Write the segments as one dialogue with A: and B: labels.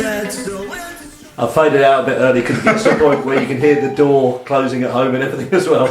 A: I faded out a bit early because it gets to a point where you can hear the door closing at home and everything as well.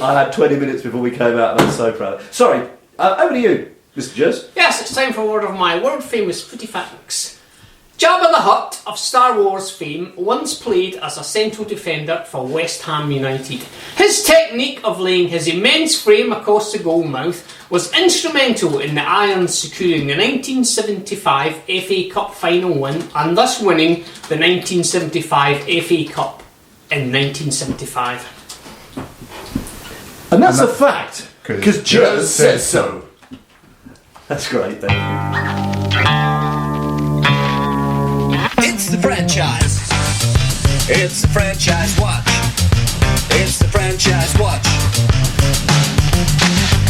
A: I had 20 minutes before we came out and I'm so proud. Sorry, over to you, Mr. Jez.
B: Yes, it's time for a word of my world-famous footy facts. Jabba the Hutt of Star Wars fame once played as a central defender for West Ham United. His technique of laying his immense frame across the goal mouth was instrumental in the Irons securing the 1975 FA Cup final win and thus winning the 1975 FA Cup in 1975.
A: And that's a fact, because Jez says so. That's great, thank you.
C: It's the franchise. It's the franchise watch. It's the franchise watch.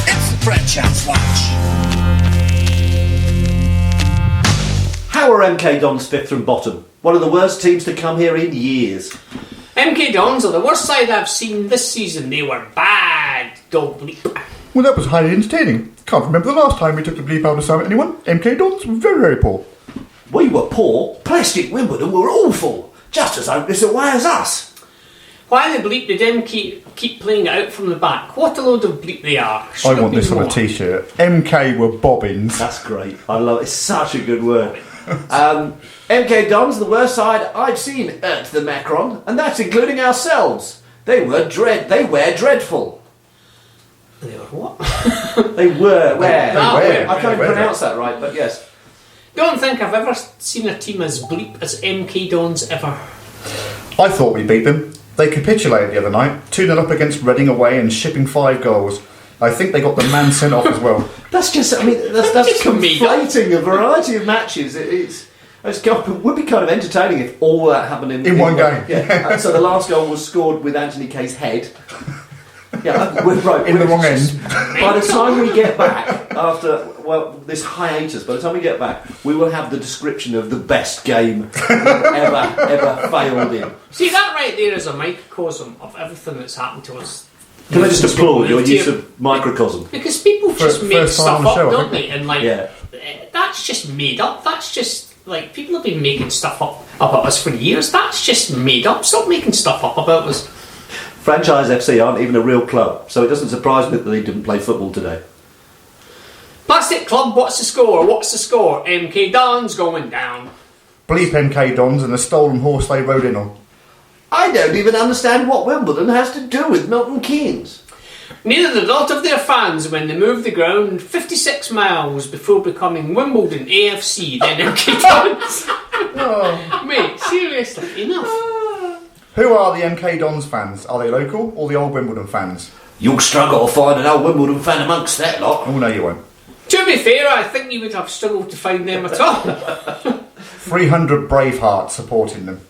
C: It's the franchise watch.
A: How are MK Dons fifth from bottom? One of the worst teams to come here in years.
B: MK Dons are the worst side I've seen this season. They were bad, dog bleep.
D: Well, that was highly entertaining. Can't remember the last time we took the bleep out of some anyone. MK Dons were very, very poor.
A: We were poor. Plastic Wimbledon were awful. Just as hopeless away as us.
B: Why the bleep did MK keep playing it out from the back? What a load of bleep they are.
D: I want this on a t-shirt. MK were bobbins.
A: That's great. I love it. It's such a good word. MK Dons, the worst side I've seen at the Macron, and that's including ourselves. They were dreadful.
B: They were what?
A: They were. Where?
B: Where?
A: I can't even pronounce that right, but yes.
B: Don't think I've ever seen a team as bleep as MK Dons ever.
D: I thought we beat them. They capitulated the other night, 2-0 up against Reading away and shipping 5 goals. I think they got the man sent off as well.
A: That's just, I mean, that's conflating a variety of matches. It would be kind of entertaining if all that happened in
D: one game.
A: Yeah. And so the last goal was scored with Anthony Kay's head. Yeah, we're right.
D: In the wrong end.
A: By the time we get back, after this hiatus, by the time we get back, we will have the description of the best game ever failed in.
B: See, that right there is a microcosm of everything that's happened to us.
A: Can I just applaud your use of microcosm?
B: Because people just make stuff up, don't they? And that's just made up. That's just like people have been making stuff up about us for years. That's just made up. Stop making stuff up about us.
A: Franchise FC aren't even a real club, so it doesn't surprise me that they didn't play football today.
B: Plastic Club, what's the score? What's the score? MK Dons going down.
D: Bleep MK Dons and the stolen horse they rode in on.
A: I don't even understand what Wimbledon has to do with Milton Keynes.
B: Neither did a lot of their fans when they moved the ground 56 miles before becoming Wimbledon AFC, then MK Dons.
D: Oh.
B: Mate, seriously, enough.
D: Who are the MK Dons fans? Are they local or the old Wimbledon fans?
A: You'll struggle to find an old Wimbledon fan amongst that lot.
D: Oh, no, you won't.
B: To be fair, I think you would have struggled to find them at all.
D: 300 brave hearts supporting them.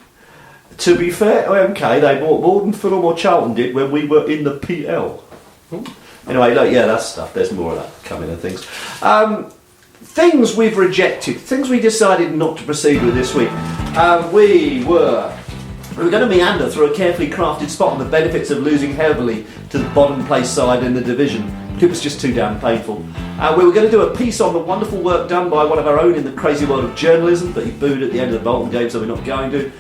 A: To be fair, MK, they bought more than Fulham or Charlton did when we were in the PL. Anyway, that's stuff. There's more of that coming and things. Things we've rejected. Things we decided not to proceed with this week. We were going to meander through a carefully crafted spot on the benefits of losing heavily to the bottom place side in the division. It was just too damn painful. We were going to do a piece on the wonderful work done by one of our own in the crazy world of journalism, but he booed at the end of the Bolton game, so we're not going to.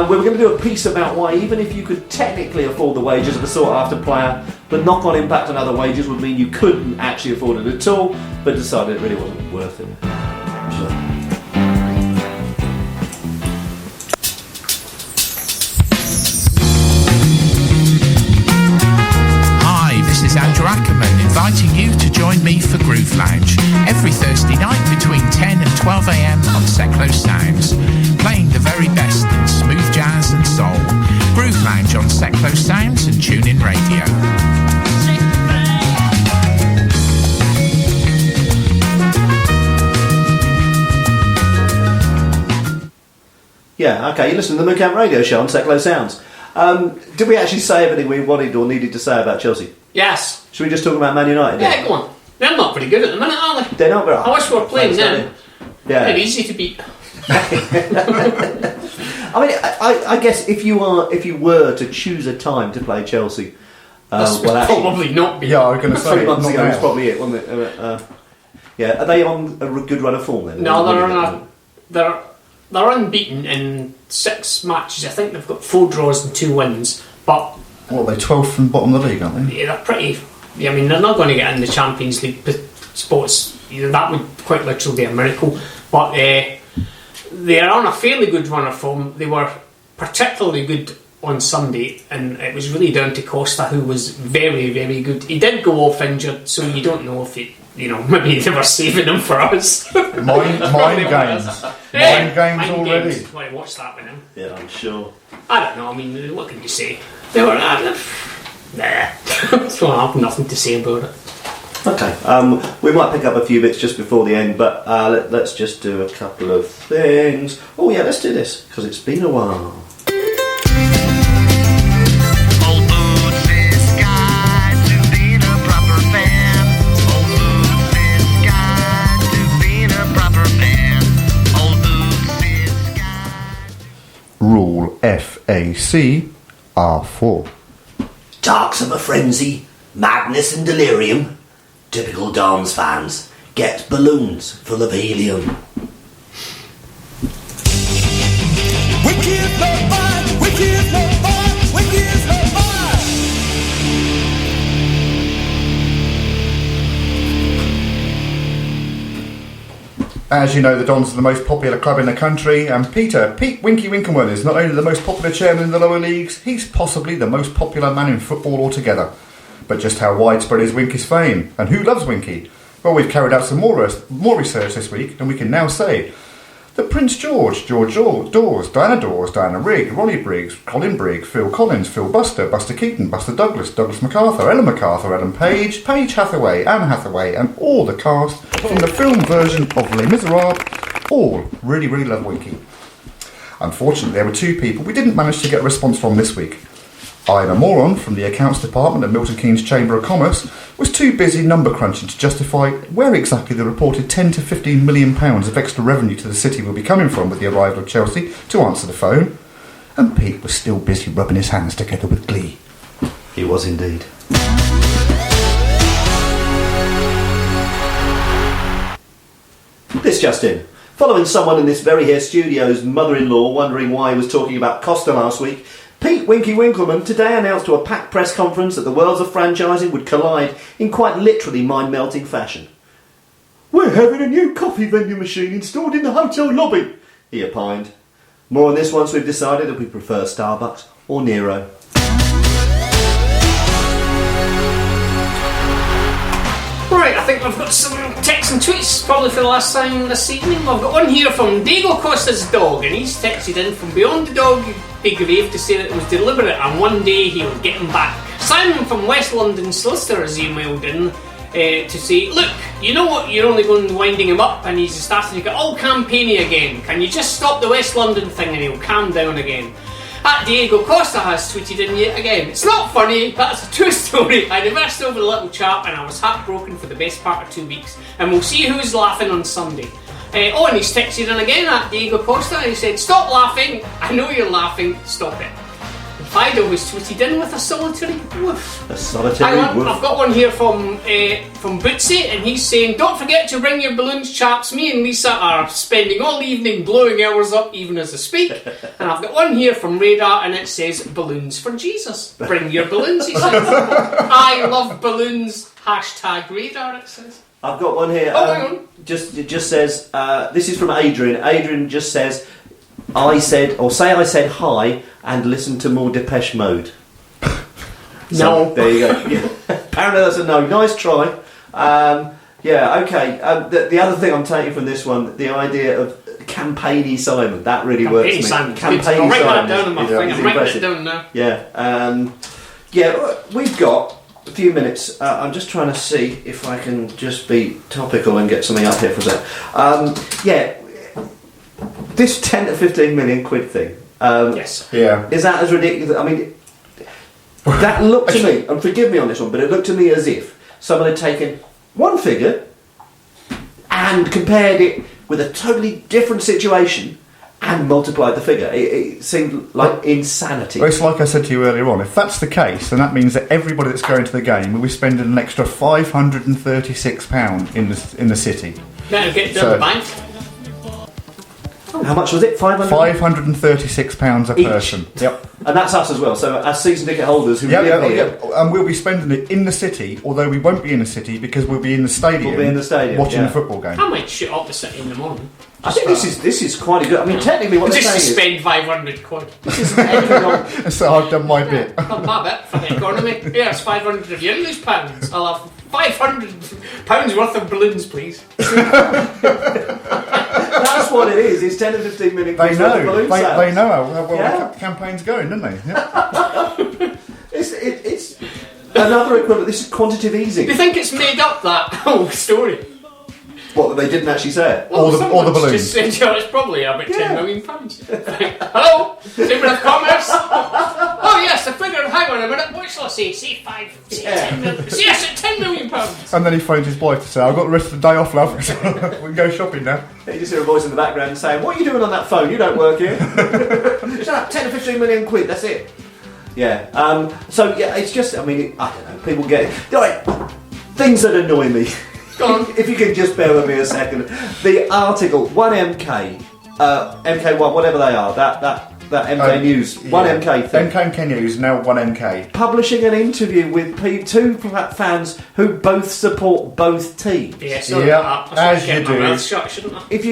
A: We were going to do a piece about why even if you could technically afford the wages of a sought-after player, the knock-on impact on other wages would mean you couldn't actually afford it at all, but decided it really wasn't worth it.
E: Andrew Ackerman inviting you to join me for Groove Lounge every Thursday night between 10 and 12 a.m. on Seclo Sounds, playing the very best in smooth jazz and soul. Groove Lounge on Seclo Sounds and TuneIn Radio.
A: Yeah, okay, you listen to the MooCamp Radio Show on Seclo Sounds. Did we actually say everything we wanted or needed to say about Chelsea?
B: Yes.
A: Should we just talk about Man United?
B: Yeah, go on. They're not very good at the minute, are they?
A: They're not very.
B: I wish we were playing them.
A: Yeah.
B: They're easy to beat.
A: I mean, I guess if you were to choose a time to play Chelsea,
B: probably not be.
D: Yeah, I was going to say
A: 3 months ago
D: now.
A: was probably it, wasn't it? Yeah, are they on a good run of form then?
B: No, they're they're unbeaten in 6 matches. I think they've got 4 draws and 2 wins. But
D: What are they, 12th from the bottom of the league, aren't they?
B: yeah, they're pretty. I mean, they're not going to get in the Champions League spots. That would quite literally be a miracle. But they're on a fairly good run of form. They were particularly good on Sunday, and it was really down to Costa, who was very, very good. He did go off injured, so you don't know if maybe they were saving him for us.
D: Mind games. Mind games already.
B: Games. Well, I watched that with him.
A: Yeah, I'm sure.
B: I don't know. I mean, what can you say? They were so I have nothing to say about it.
A: Okay, we might pick up a few bits just before the end, but let's just do a couple of things. Oh yeah, let's do this, because it's been a while.
C: Old Bootsy's Guide to Being a Proper Fan. Old Bootsy's Guide to Being a Proper Fan. Old Bootsy's Guide.
D: Rule FAC R4.
F: Talks of a frenzy, madness and delirium. Typical dance fans get balloons full of helium.
C: Wicked love fire, wicked love fire, wicked love fire.
D: As you know, the Dons are the most popular club in the country, and Pete Winky Winkleman is not only the most popular chairman in the lower leagues, he's possibly the most popular man in football altogether. But just how widespread is Winky's fame, and who loves Winky? Well, we've carried out some more research this week, and we can now say that Prince George Dawes, Diana Dawes, Diana Rigg, Ronnie Briggs, Colin Brigg, Phil Collins, Phil Buster, Buster Keaton, Buster Douglas, Douglas MacArthur, Ellen MacArthur, Ellen Page, Paige Hathaway, Anne Hathaway, and all the cast from the film version of Les Miserables all really, really love Winky. Unfortunately, there were 2 people we didn't manage to get a response from this week. I'm a moron from the accounts department at Milton Keynes Chamber of Commerce was too busy number crunching to justify where exactly the reported 10 to 15 million pounds of extra revenue to the city will be coming from with the arrival of Chelsea to answer the phone, and Pete was still busy rubbing his hands together with glee.
A: He was indeed. This just in. Following someone in this very here studio's mother-in-law wondering why he was talking about Costa last week, Pete Winky Winkleman today announced to a packed press conference that the worlds of franchising would collide in quite literally mind-melting fashion. "We're having a new coffee vending machine installed in the hotel lobby," he opined. More on this once we've decided if we prefer Starbucks or Nero.
B: Right, I think we've got some texts and tweets, probably for the last time this evening. We've got one here from Diego Costa's dog, and he's texted in from beyond the dog grave to say that it was deliberate and one day he would get him back. Simon from West London Solicitor has emailed in to say, look, you know what, you're only going winding him up and he's starting to get all campaigny again. Can you just stop the West London thing and he'll calm down again? Diego Costa has tweeted in yet again. It's not funny, that's a true story. I reversed over the little chap and I was heartbroken for the best part of 2 weeks. And we'll see who's laughing on Sunday. And he's texted in again at Diego Costa. He said, stop laughing. I know you're laughing. Stop it. And Fido was tweeted in with a solitary woof.
A: A solitary woof.
B: I've got one here from Bootsie, and he's saying, don't forget to bring your balloons, chaps. Me and Lisa are spending all evening blowing ours up even as I speak. And I've got one here from Radar, and it says, balloons for Jesus. Bring your balloons, he says. I love balloons. #Radar, it says.
A: I've got one here.
B: Hang on.
A: It just says, this is from Adrian. Adrian just says, I said hi and listen to more Depeche Mode. So,
B: No.
A: there you go. Yeah. Apparently that's a no. Nice try. Yeah, okay. The other thing I'm taking from this one, the idea of campaigny Simon, that really works for me.
B: Campaigny I'll write that down on my thing. I'm writing it down now.
A: Yeah. Yeah, we've got a few minutes. I'm just trying to see if I can just be topical and get something up here for a sec. Yeah, this 10 to 15 million quid thing.
B: Yes.
D: Yeah.
A: Is that as ridiculous? I mean, that looked to me, and forgive me on this one, but it looked to me as if someone had taken one figure and compared it with a totally different situation and multiplied the figure. It seemed like insanity.
D: Well, it's like I said to you earlier on, if that's the case, then that means that everybody that's going to the game will be spending an extra £536 in the city.
B: Better get down the bank.
A: How much was it?
D: £536 a
A: Each.
D: person. Yep.
A: And that's us as well. So as season ticket holders who
D: Yeah,
A: live
D: yeah,
A: here,
D: yeah. And we'll be spending it in the city, although we won't be in the city because we'll be in the stadium.
A: We'll be in the stadium,
D: watching
A: yeah.
D: the football game.
B: I might shoot up the city in the morning.
A: I think this is quite a good. I mean, technically, what they're
B: Just to
A: saying
B: spend 500 quid.
A: is this is anything on.
D: So I've done my bit.
B: Not my bit for the economy. Here's 500 of your English pounds. I'll have £500 worth of balloons, please.
A: That's what it is. It's 10 to 15 minutes.
D: They know.
A: Balloon
D: They
A: sales.
D: know how well
A: Yeah.
D: the campaign's going, don't they? Yeah.
A: It's another equivalent. This is quantitative easing.
B: Do you think it's made up, that whole story?
A: What, that they didn't actually say it?
D: Or the
B: someone's
D: balloons.
B: just said, it's probably about
A: Yeah.
B: £10 million. Hello? Chamber of Commerce? Oh yes, I figured, hang on a minute, what shall I say? Say 5, say 10 million. Yes, at £10 million.
D: And then he phoned his wife to say, I've got the rest of the day off, love. We can go shopping now.
A: You just hear a voice in the background saying, "What are you doing on that phone? You don't work here." Shut up, 10 to 15 million quid, that's it. Yeah, so yeah, it's just, I mean, I don't know, people get it. Right, things that annoy me.
B: Go on.
A: If you can just bear with me a second. The article, 1MK, MK1, whatever they are, that MK News, 1MK thing.
D: MK News, now 1MK.
A: Publishing an interview with two fans who both support both teams.
B: Yeah, so
D: Yeah, as you do.
B: Shut, shouldn't I?
A: If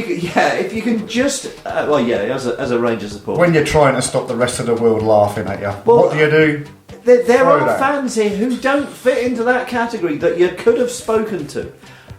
A: you can just, as a Rangers supporter.
D: When you're trying to stop the rest of the world laughing at you,
A: Well,
D: what do?
A: There
D: Throw
A: are
D: that.
A: fans here who don't fit into that category that you could have spoken to.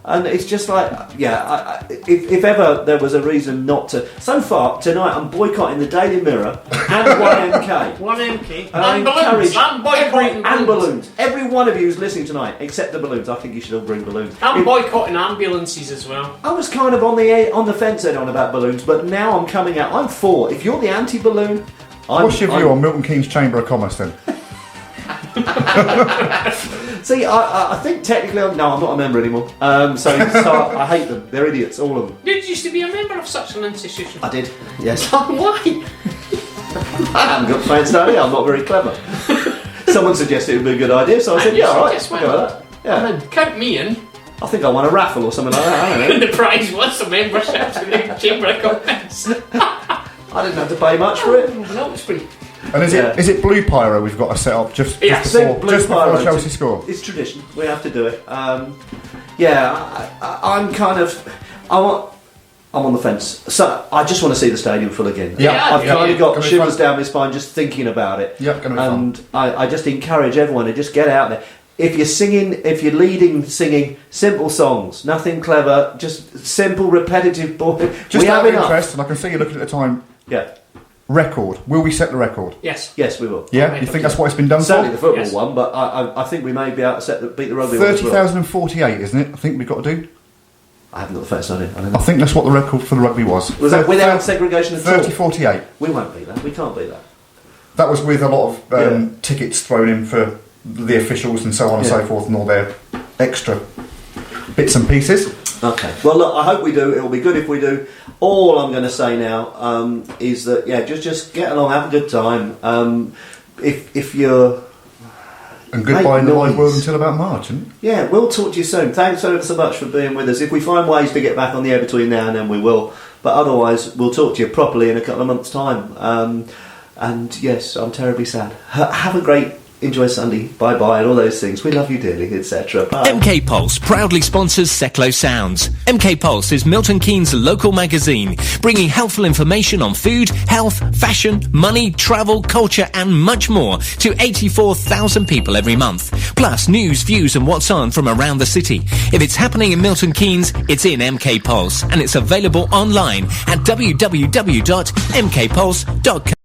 A: And it's just like, if ever there was a reason not to. So far, tonight, I'm boycotting the Daily Mirror and 1MK.
B: 1MK.
A: And I
B: And balloons.
A: encourage
B: I'm boycotting
A: and balloons. Every one of you who's listening tonight, except the balloons. I think you should all bring balloons.
B: I'm boycotting ambulances as well.
A: I was kind of on the fence then on about balloons, but now I'm coming out. I'm for. If you're the anti-balloon,
D: What's your view on Milton Keynes Chamber of Commerce then?
A: See, I think technically, I'm not a member anymore. So I hate them. They're idiots, all of them.
B: Did you used to be a member of such an institution?
A: I did, yes.
B: Why?
A: I haven't got friends down here. I'm not very clever. Someone suggested it would be a good idea, so I said,
B: And
A: yeah,
B: you
A: all right,
B: suggest
A: I'll go with that. Yeah.
B: And count me in.
A: I think I won a raffle or something like that. I don't
B: And
A: know.
B: the prize was a membership to the Chamber of Commerce.
A: I didn't have to pay much for it.
B: No, it's free.
D: And is it Blue Pyro we've got to set up just
B: Yeah,
D: before
A: Blue Pyro,
D: Chelsea score?
A: It's tradition. We have to do it. I'm on the fence. So I just want to see the stadium full again.
D: Yeah,
A: I've kind of got
D: Gonna be
A: shivers
D: fun.
A: down my spine just thinking about it.
D: Yeah, gonna be fun.
A: And I just encourage everyone to just get out there. If you're leading singing simple songs, nothing clever, just simple repetitive boring.
D: Just
A: we
D: out
A: have
D: of
A: enough.
D: interest, and I can see you looking at the time.
A: Yeah.
D: Record. Will we set the record?
B: Yes.
A: Yes, we will.
D: Yeah, you think that's what it's been done
A: Certainly the
D: for?
A: football
B: Yes.
A: one, but I think we may be able to beat the rugby one as well.
D: 30,048, isn't it? I think we've got to do.
A: I haven't got the first on it. I don't
D: I
A: know.
D: think that's what the record for the rugby was.
A: Was that without segregation at all?
D: 30,48.
A: We won't beat that. We can't beat that.
D: That was with a lot of
A: Yeah.
D: tickets thrown in for the officials and so on and
A: Yeah.
D: so forth, and all their extra bits and pieces.
A: Okay. Well, look, I hope we do. It'll be good if we do. All I'm going to say now is that just get along, have a good time. If you're
D: And goodbye
A: Make
D: in the wide
A: noise.
D: world until about March, isn't it?
A: we'll talk to you soon. Thanks ever so much for being with us. If we find ways to get back on the air between now and then, we will. But otherwise, we'll talk to you properly in a couple of months' time. And yes, I'm terribly sad. Have a great. Enjoy Sunday, bye-bye, and all those things. We love you dearly, etc. Bye.
G: MK Pulse proudly sponsors Seclo Sounds. MK Pulse is Milton Keynes' local magazine, bringing helpful information on food, health, fashion, money, travel, culture and much more to 84,000 people every month. Plus news, views and what's on from around the city. If it's happening in Milton Keynes, it's in MK Pulse and it's available online at www.mkpulse.co.uk.